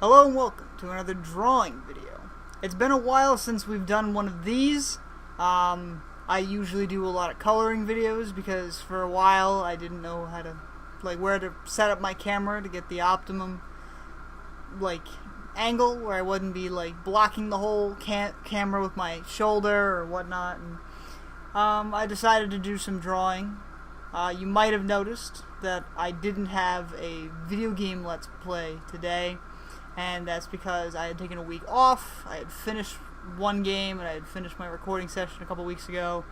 Hello and welcome to another drawing video. It's been a while since we've done one of these. I usually do a lot of coloring videos because for a while I didn't know how to, where to set up my camera to get the optimum, angle where I wouldn't be, blocking the whole camera with my shoulder or whatnot. And, I decided to do some drawing. You might have noticed that I didn't have a video game Let's Play today. And that's because I had taken a week off. I had finished one game and I had finished my recording session a couple weeks ago,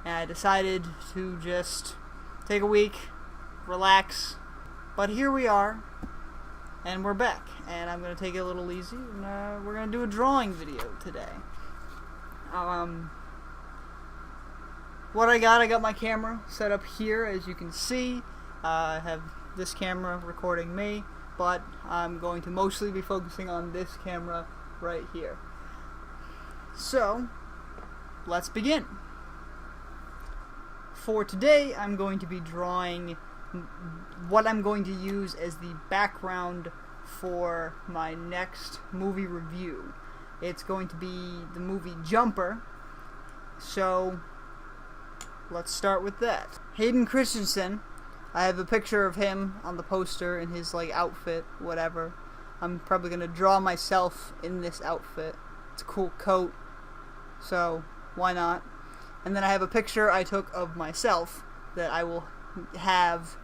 and I decided to just take a week, relax. But here we are, and we're back, and I'm going to take it a little easy, and we're going to do a drawing video today. What I got my camera set up here, as you can see. I have this camera recording me, but I'm going to mostly be focusing on this camera right here. So, let's begin. For today, I'm going to be drawing what I'm going to use as the background for my next movie review. It's going to be the movie Jumper, so let's start with that. Hayden Christensen. I have a picture of him on the poster in his outfit, whatever. I'm probably going to draw myself in this outfit. It's a cool coat, so why not? And then I have a picture I took of myself that I will have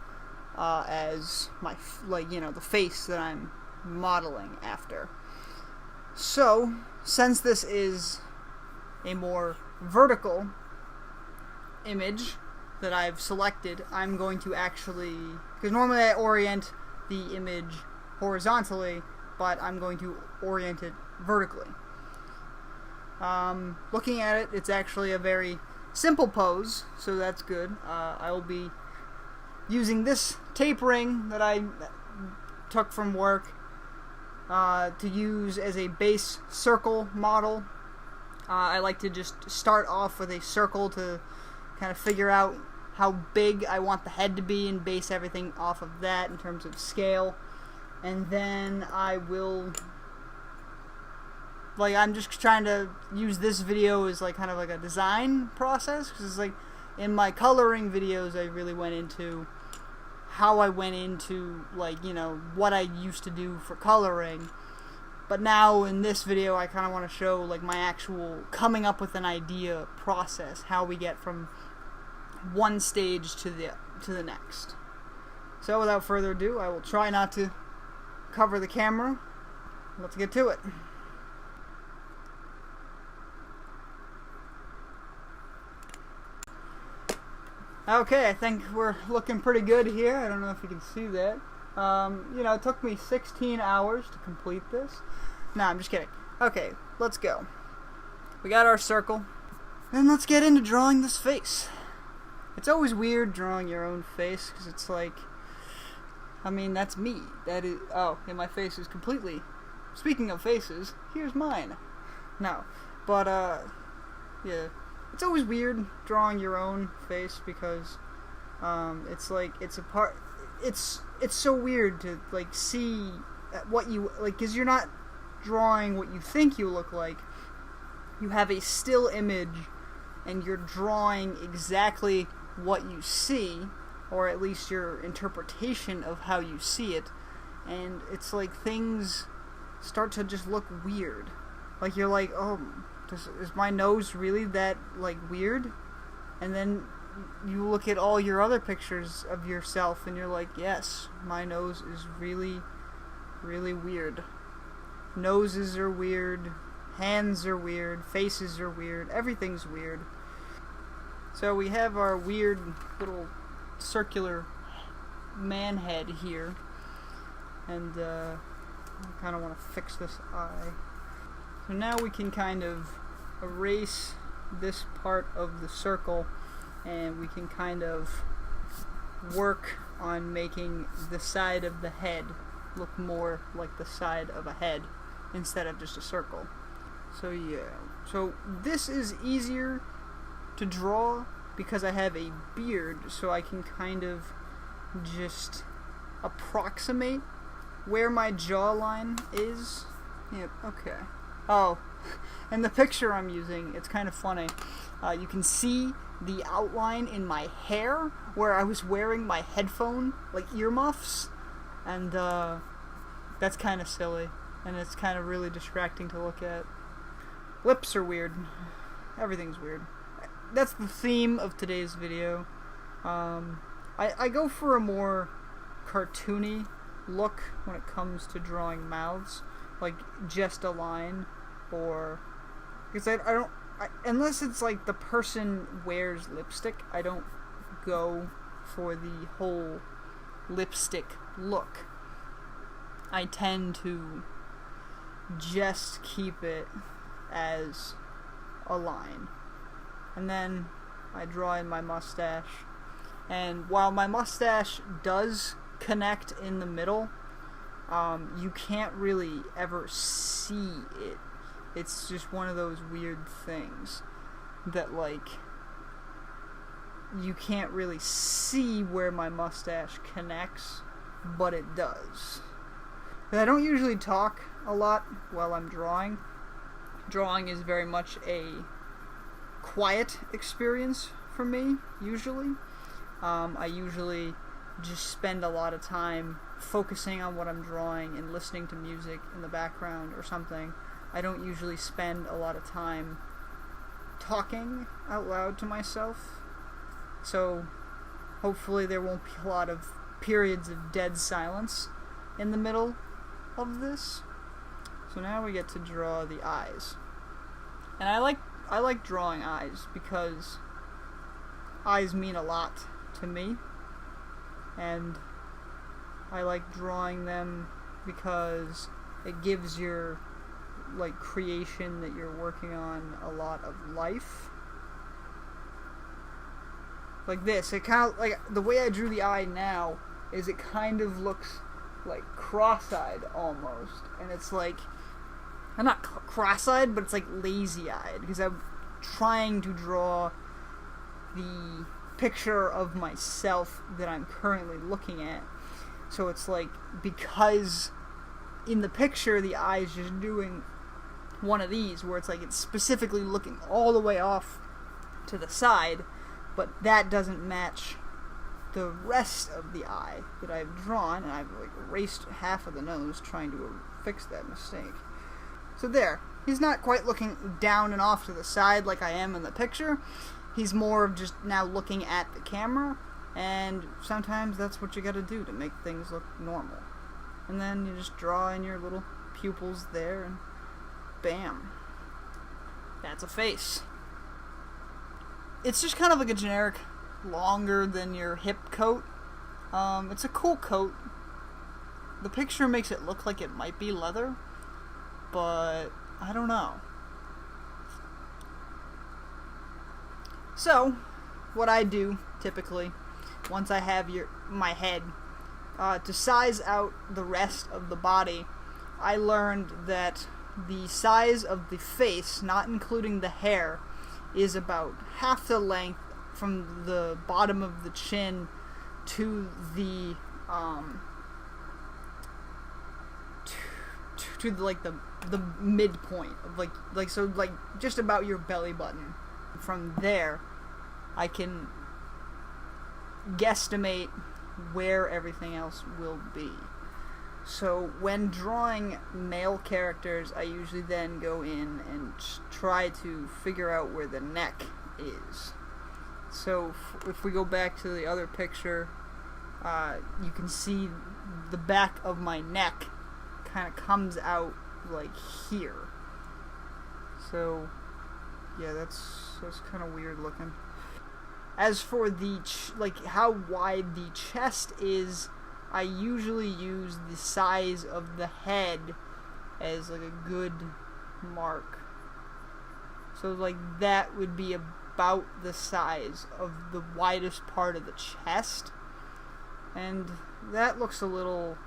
as my, the face that I'm modeling after. So, since this is a more vertical image that I've selected, I'm going to actually, because normally I orient the image horizontally, but I'm going to orient it vertically. Looking at it, it's actually a very simple pose, so that's good. I will be using this tape ring that I took from work to use as a base circle model. I like to just start off with a circle to kind of figure out how big I want the head to be and base everything off of that in terms of scale. And then I will, I'm just trying to use this video as kind of a design process, because it's in my coloring videos I really went into how I went into what I used to do for coloring. But now in this video I kind of want to show my actual coming up with an idea process, how we get from one stage to the next. So without further ado, I will try not to cover the camera. Let's get to it. Okay, I think we're looking pretty good here. I don't know if you can see that. It took me 16 hours to complete this. No, I'm just kidding. Okay, let's go. We got our circle, and let's get into drawing this face. It's always weird drawing your own face, because it's that's me. That is, and my face is completely, speaking of faces, here's mine. No, but, yeah, it's always weird drawing your own face, because, it's so weird to, see what you, because you're not drawing what you think you look like. You have a still image, and you're drawing exactly what you see, or at least your interpretation of how you see it, and it's things start to just look weird. You're oh, is my nose really that weird? And then you look at all your other pictures of yourself and you're yes, my nose is really, really weird. Noses are weird, hands are weird, faces are weird, everything's weird. So we have our weird little circular man head here, and I kind of want to fix this eye. So now we can kind of erase this part of the circle, and we can kind of work on making the side of the head look more like the side of a head instead of just a circle. So yeah, so this is easier to draw because I have a beard, so I can kind of just approximate where my jawline is. Yep, okay. Oh, and the picture I'm using, it's kind of funny. You can see the outline in my hair where I was wearing my headphone, like earmuffs, and that's kind of silly, and it's kind of really distracting to look at. Lips are weird. Everything's weird. That's the theme of today's video. I go for a more cartoony look when it comes to drawing mouths, like just a line, or because I don't unless it's like the person wears lipstick, I don't go for the whole lipstick look. I tend to just keep it as a line, and then I draw in my mustache. And while my mustache does connect in the middle, you can't really ever see it. It's just one of those weird things that, like, you can't really see where my mustache connects, but it does. And I don't usually talk a lot while I'm drawing. Drawing is very much a quiet experience for me, usually. I usually just spend a lot of time focusing on what I'm drawing and listening to music in the background or something. I don't usually spend a lot of time talking out loud to myself. So hopefully there won't be a lot of periods of dead silence in the middle of this. So now we get to draw the eyes. And I like drawing eyes because eyes mean a lot to me, and I like drawing them because it gives your like creation that you're working on a lot of life. Like this, it kind of like the way I drew the eye now is it kind of looks like cross-eyed almost, and it's like I'm not cross-eyed, but it's like lazy-eyed because I'm trying to draw the picture of myself that I'm currently looking at. So it's like, because in the picture the eye is just doing one of these where it's like it's specifically looking all the way off to the side, but that doesn't match the rest of the eye that I've drawn, and I've like erased half of the nose trying to fix that mistake. So there, he's not quite looking down and off to the side like I am in the picture. He's more of just now looking at the camera, and sometimes that's what you gotta do to make things look normal. And then you just draw in your little pupils there, and bam. That's a face. It's just kind of like a generic, longer than your hip coat. It's a cool coat. The picture makes it look like it might be leather, but I don't know. So, what I do, typically, once I have my head, to size out the rest of the body, I learned that the size of the face, not including the hair, is about half the length from the bottom of the chin to the, to like the midpoint of like so like just about your belly button. From there, I can guesstimate where everything else will be. So when drawing male characters, I usually then go in and try to figure out where the neck is. So if we go back to the other picture, you can see the back of my neck kind of comes out like here. So yeah, that's kind of weird looking. As for the like how wide the chest is, I usually use the size of the head as like a good mark. So like that would be about the size of the widest part of the chest. And that looks a little...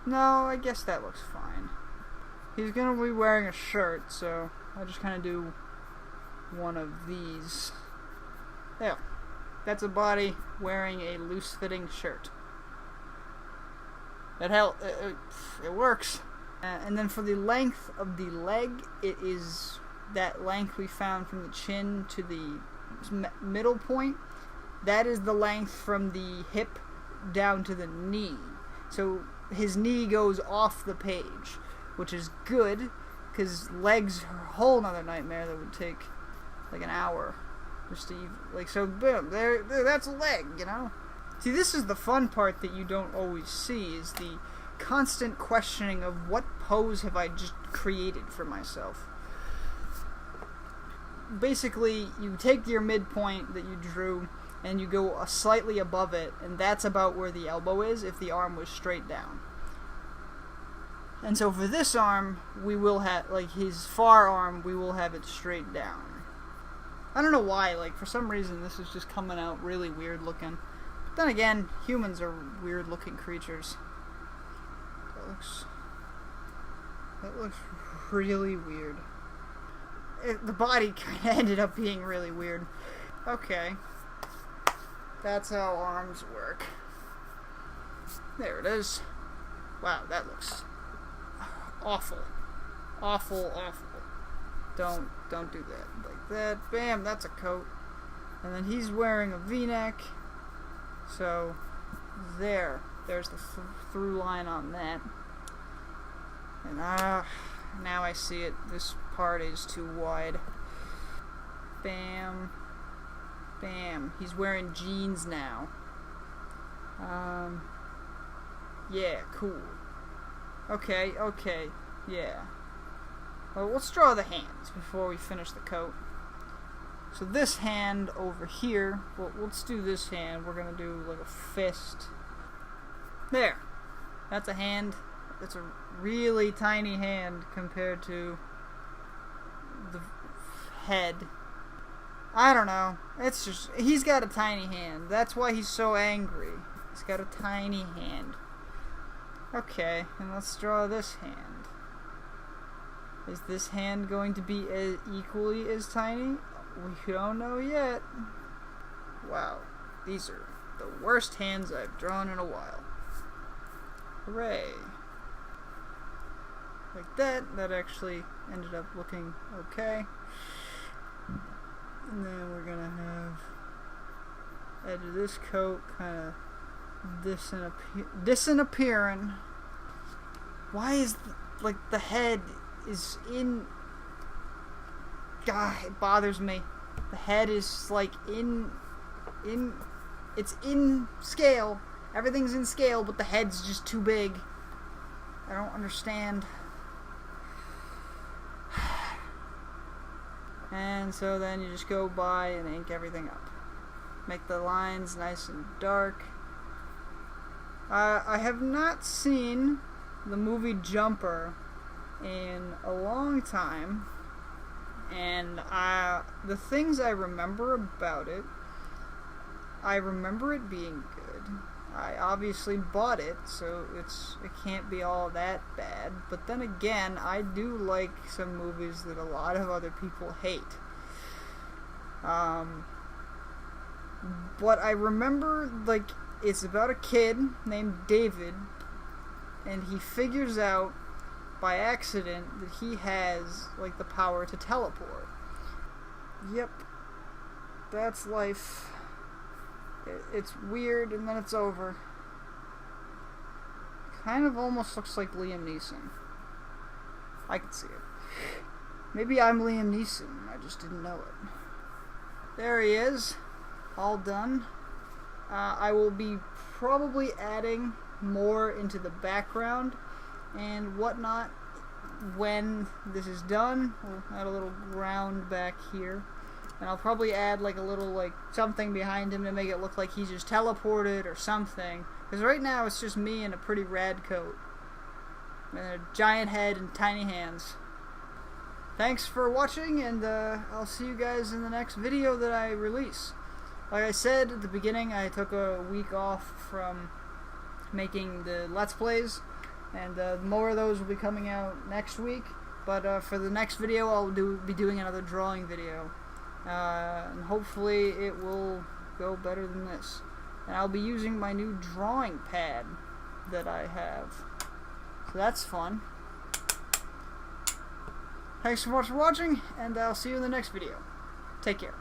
No, I guess that looks fine. He's gonna be wearing a shirt, so I'll just kind of do one of these. There. That's a body wearing a loose-fitting shirt. It works. And then for the length of the leg, it is that length we found from the chin to the middle point. That is the length from the hip down to the knee. So his knee goes off the page, which is good, because legs are a whole nother nightmare that would take like an hour. Just to like, so boom, there, that's a leg, you know? See, this is the fun part that you don't always see, is the constant questioning of what pose have I just created for myself. Basically, you take your midpoint that you drew and you go slightly above it, and that's about where the elbow is if the arm was straight down. And so for this arm, we will have, like his far arm, we will have it straight down. I don't know why, like for some reason this is just coming out really weird looking. But then again, humans are weird looking creatures. That looks really weird. The body kind of ended up being really weird. Okay. That's how arms work. There it is. Wow, that looks awful. Awful, awful. Don't do that. Like that. Bam, that's a coat. And then he's wearing a V-neck. So, there's the through line on that. And now I see it. This part is too wide. Bam. Bam. He's wearing jeans now. Yeah, cool. Okay, yeah. Well, let's draw the hands before we finish the coat. So this hand over here, well, let's do this hand. We're gonna do like a fist. There. That's a hand. It's a really tiny hand compared to the head. I don't know. It's just, he's got a tiny hand. That's why he's so angry. He's got a tiny hand. Okay, and let's draw this hand. Is this hand going to be equally as tiny? We don't know yet. Wow, these are the worst hands I've drawn in a while. Hooray. Like that actually ended up looking okay. And then we're gonna have edge of this coat kind of disappearing. Why is the head is in? God, it bothers me. The head is like it's in scale. Everything's in scale, but the head's just too big. I don't understand. And so then you just go by and ink everything up. Make the lines nice and dark. I have not seen the movie Jumper in a long time, and the things I remember about it, I remember it being good. I obviously bought it, so it can't be all that bad. But then again, I do like some movies that a lot of other people hate. But I remember, like, it's about a kid named David, and he figures out by accident that he has, like, the power to teleport. Yep. That's life. It's weird, and then it's over. Kind of almost looks like Liam Neeson. I can see it. Maybe I'm Liam Neeson, I just didn't know it. There he is. All done. I will be probably adding more into the background and whatnot when this is done. We'll add a little ground back here. And I'll probably add like a little like something behind him to make it look like he just teleported or something. Because right now it's just me in a pretty rad coat. And a giant head and tiny hands. Thanks for watching, and I'll see you guys in the next video that I release. Like I said at the beginning, I took a week off from making the Let's Plays. And more of those will be coming out next week. But for the next video I'll be doing another drawing video. And hopefully it will go better than this. And I'll be using my new drawing pad. that I have. So that's fun. Thanks so much for watching, and I'll see you in the next video. Take care.